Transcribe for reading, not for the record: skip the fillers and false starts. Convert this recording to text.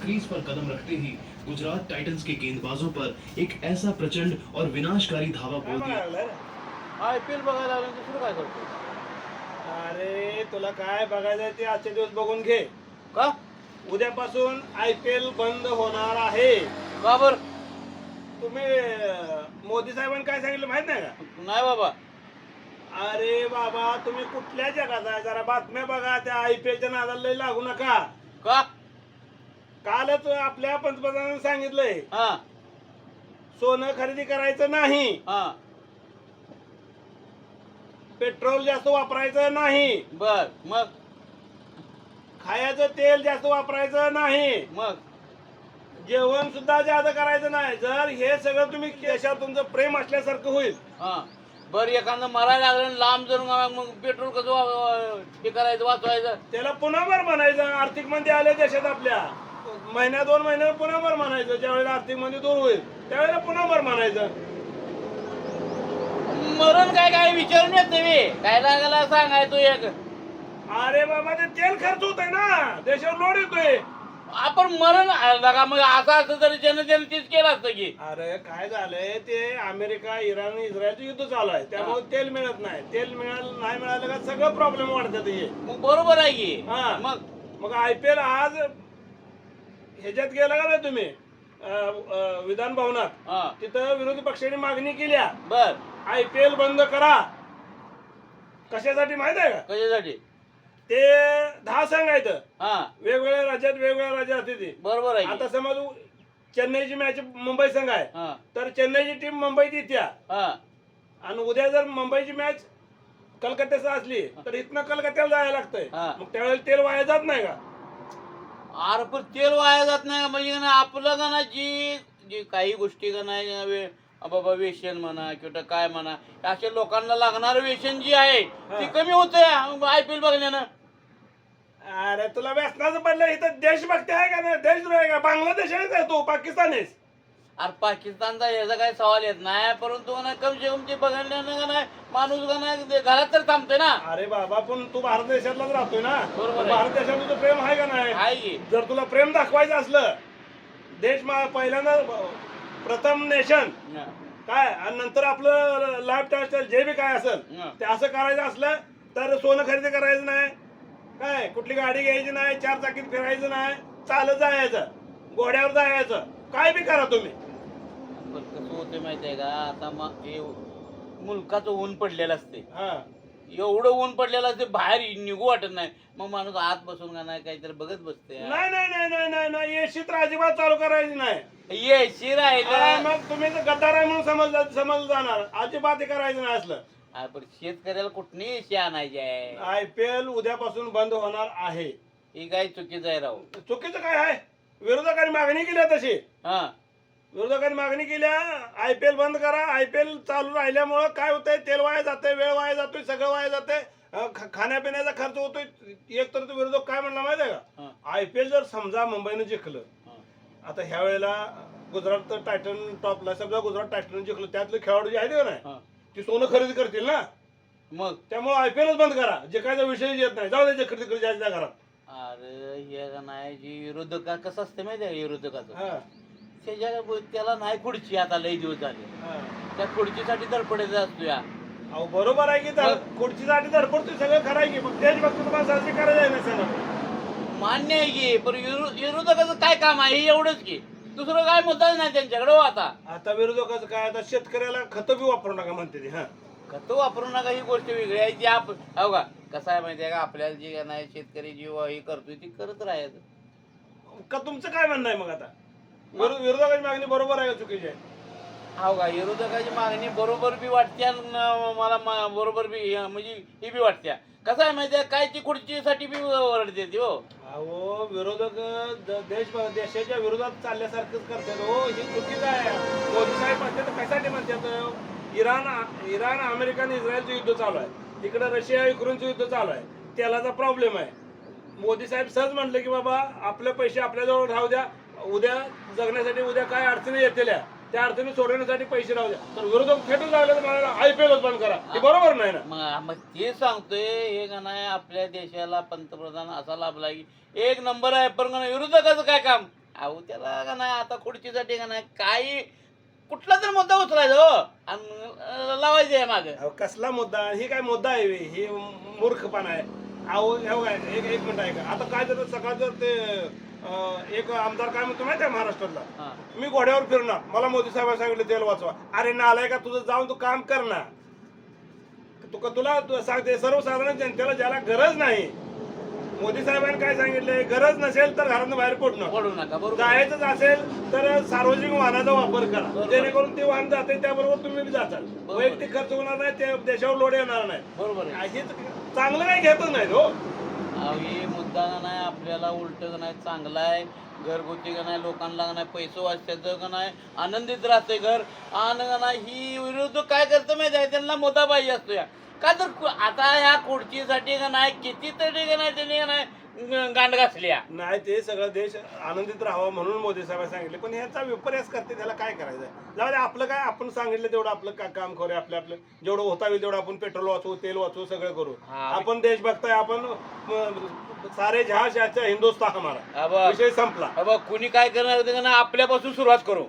Crease पर कदम रखते ही Gujarat Titans के गेंदबाजों पर एक ऐसा प्रचंड और विनाशकारी धावा बोल दिया। IPL बघायला आलो दुसरं काय करतो? अरे तुला काय बघायचं ते आजचे दिवस बघून घे. का? उद्यापासून IPL बंद होणार आहे. का बर? तुम्ही मोदी साहेबांनी काय सांगितलं माहित नाही का? नाही बाबा. अरे बाबा तुम्ही कुठल्या जगात आहे जरा बातम्या बघा. त्या IPLच्या नादाला लय लागू नका. का? कालच आपल्या पंतप्रधानांनी सांगितलंय हा सोनं खरेदी करायचं नाही, हा पेट्रोल जास्त वापरायचं नाही, बर मग खायचं तेल जास्त वापरायचं नाही, मग जेवण सुद्धा जास्त करायचं नाही. जर हे सगळं तुम्ही देशावर तुमचं प्रेम असल्यासारखं होईल. हा बर एखादं मरायला लागलं आणि लांब जर मग पेट्रोल कसं हे करायचं वाचवायचं? त्याला पुन्हा भर म्हणायचं. आर्थिक मंदी आले देशात आपल्या महिन्या 2 महिन्यावर पुन्हा भर म्हणायचं. ज्यावेळेला आर्थिक मंदी दूर होईल त्यावेळेला पुन्हा भर म्हणायचं. मरण काय काय विचारून येत नाही काय लागला सांगाय तू एक. अरे बाबा ते तेल खर्च होत आहे ना, देशावर लोड येतोय. आपण मरण लागा मग असं असं तरी ज्यानं तीच केलं असतं की. अरे काय झालंय ते अमेरिका इराण इस्रायलचं युद्ध चालू आहे त्यामुळे तेल मिळत नाही. तेल नाही मिळालं का सगळं प्रॉब्लेम वाढतात हे. मग बरोबर आहे की. हा. मग IPL आज ह्याच्यात गेला का नाही तुम्ही विधान भवनात, हा तिथं विरोधी पक्षाने मागणी केल्या बर IPL बंद करा. कशासाठी माहित आहे का? कशासाठी? ते 10 संघ आहेत हा वेगवेगळ्या राज्यात होती ती. बरोबर आहे आता की. समज चेन्नईची मॅच मुंबई संघ आहे हा तर चेन्नईची टीम मुंबईत येत्या हा आणि उद्या जर मुंबईची मॅच कलकत्त्याचा असली तर इथनं कलकत्त्याला जायला लागतंय. हा. मग त्यावेळेला तेल वाया जात नाही का? अरे पण तेल वाया जात नाही का? म्हणजे का नाही आपलं का ना जी जी काही गोष्टी का नाही बाबा व्यसन म्हणा किंवा काय म्हणा अशा लोकांना लागणारं व्यसन जी आहे ती हा. कमी होतंय IPL बघण्यानं. अरे तुला व्यसनाचं पडलं. इथं देशभक्ती आहे का नाही? देशद्रोह आहे का? बांगलादेश आहे तू पाकिस्तान आहेस. अरे पाकिस्तानचा याचा काही सवाल येत नाही परंतु का नाही कम से कम ते बघण्यानं का नाही माणूस का नाही ते घरात तर थांबतोय ना. अरे बाबा पण तू भारत देशातलाच राहतोय ना. बरोबर आहे. भारत देशात तुझं प्रेम आहे का नाही? आहे की. जर तुला प्रेम दाखवायचं असलं देश पहिल्यांदा प्रथम नेशन हा. काय आणि नंतर आपलं लाईफ स्टाईल जे बी काय असेल हा. ते असं करायचं असलं तर सोनं खरेदी करायचं नाही, काय कुठली गाडी घ्यायची नाही, 4 चाकीत फिरायचं नाही, चालत जायचं, घोड्यावर जायचं, काय बी करा तुम्ही. पण कसं होतं माहिती आहे का आता मग हे मुलकाचं ऊन पडलेलं असते. हा एवढं ऊन पडलेलं असते बाहेर निघू वाटत नाही. मग माणूस आत बसून का नाही काहीतरी बघत बसते. नाही नाही नाही नाही नाही नाही एसी तर अजिबात चालू करायची नाही. येशी राहिलं. मग तुम्ही तर गद्दार आहे म्हणून समजलं जाणार. अजिबात हे करायचं नाही असलं. पण शेतकऱ्याला कुठली एशी आणायची आहे? IPL उद्यापासून बंद होणार आहे. ही काही चुकीचं आहे राव. चुकीचं काय आहे? विरोधकांनी मागणी केली आहे तशी. हा विरोधकांनी मागणी केल्या IPL बंद करा. IPL चालू राहिल्यामुळं काय होतंय? तेल वाया जातंय, वेळ वाया जातोय, सगळं वाया जातंय, खाण्यापिण्याचा खर्च होतोय. एक तर तो विरोधक काय म्हणला माहिती आहे का? IPL जर समजा मुंबईनं जिंकलं, आता ह्या वेळेला गुजरात टायटन टॉपला समजा गुजरात टायटन जिंकलं, त्यातले खेळाडू जे आहेत का नाही ती सोनं खरेदी करतील ना. मग त्यामुळे IPLच बंद करा. जिंकायचा विषय येत नाही. जाऊ द्यायचे खरेदी करू जायच्या घरात. अरे हे का नाही जी विरोधक कसं असतं माहिती आहे का विरोधकाचं? हा त्याला नाही खुर्ची आता लई दिवस झाले. हा. त्या खुर्चीसाठी धडपडायचा असतो या. अहो बरोबर आहे की तर खुर्चीसाठी धडपडतोय सगळं खरं आहे की. मग देशभक्त तुम्हाला साजरी करायला आहे ना सगळं. मान्य आहे की पण विरोधकाचं काय काम आहे एवढंच की दुसरं काय मुद्दा नाही त्यांच्याकडे हो. आता विरोधकाचं काय? आता शेतकऱ्याला खतं बी वापरू नका म्हणते ते. हा खतं वापरू नका ही गोष्ट वेगळी आहे. ती हो का कसं आहे माहिती आहे का आपल्याला जी काय नाही शेतकरी जी हे करतोय ती करत राहायचं. का तुमचं काय म्हणणं आहे मग आता? विरोधकाची मागणी बरोबर आहे का चुकीची आहे? हो का विरोधकाची मागणी बरोबर बी वाटते आणि मला बरोबर बी म्हणजे ही बी वाटते. कसं आहे माहिती आहे काय ती खुर्चीसाठी बी ओरडते ती हो. अहो विरोधक देशाच्या विरोधात चालल्यासारखंच करतात हो. ही चुकीचं आहे. मोदी साहेब म्हणतात कशासाठी म्हणतात? इराण अमेरिका आणि इस्रायलचं युद्ध चालू आहे. तिकडं रशिया युक्रेनचं युद्ध चालू आहे. तेलाचा प्रॉब्लेम आहे. मोदी साहेब सहज म्हटलं की बाबा आपले पैसे आपल्याजवळ राहू द्या. उद्या जगण्यासाठी उद्या काय अडचणी येतील त्या अडचणी सोडवण्यासाठी पैसे राहू द्या. तर विरोधक फेटून लागले तर मला IPLच बंद करा. हे बरोबर नाही ना. मग ते सांगतोय हे का नाही आपल्या देशाला पंतप्रधान असा लाभला की एक नंबर आहे. पण विरोधकाचं काय काम? अहो त्याला का नाही आता खुर्चीसाठी का नाही काही कुठला तर मुद्दा उचलायचा हो आणि लावायचं आहे मागं. अहो कसला मुद्दा ही काय मुद्दा आहे बे? ही मूर्खपणा आहे. अहो हे काय एक मिनिट आहे का आता काय झालं सकाळचं ते एक आमदार काय म्हणतो माहिती आहे महाराष्ट्रातला हा. मी घोड्यावर फिरणार मला मोदी साहेबांनी सांगितलं तेल वाचवा. अरे नालाय का तुझं जाऊन तू काम कर ना. तुला सांगते सर्वसाधारण जनतेला ज्याला गरज नाही मोदी साहेबांनी काय सांगितलंय गरज नसेल तर घरातून बाहेर पडणं पडू नका बरोबर. जायचंच असेल तर सार्वजनिक वाहनाचा वापर करा बरोबर. जेणेकरून ते वाहन जाते त्याबरोबर तुम्ही बी जाचाल. बरोबर. वैयक्तिक खर्च होणार नाही ते देशावर लोड येणार नाही. बरोबर आहे. हेच चांगलं काही घेतच नाही हो. अहो हे मुद्दा का नाही आपल्याला उलट का नाही चांगला आहे घरगुती का नाही लोकांना का नाही पैसे वाचत्याचं का नाही आनंदित राहते घर आणि का नाही ही विरोध काय करतं माहिती आहे त्यांना मुद्दा पाहिजे असतो या का तर आता ह्या खुर्चीसाठी का नाही कितीतरी का नाही त्यांनी का नाही गांड घातल्या. नाही ते सगळं देश आनंदित राहावा म्हणून मोदी साहेब सांगितले पण ह्याचा विपर्यास करते त्याला काय करायचं जाऊ दे आपलं काय आपण सांगितलं तेवढं आपलं काम करूया आपलं जेवढं होता होईल तेवढं आपण पेट्रोल वाचवू तेल वाचवू सगळं करू. हा. आपण देश बघताय आपण सारे जहाज याचा हिंदुस्तान हमारा अब विषय संपला. अब कुणी काय करणार होतं का ना आपल्यापासून सुरुवात करू.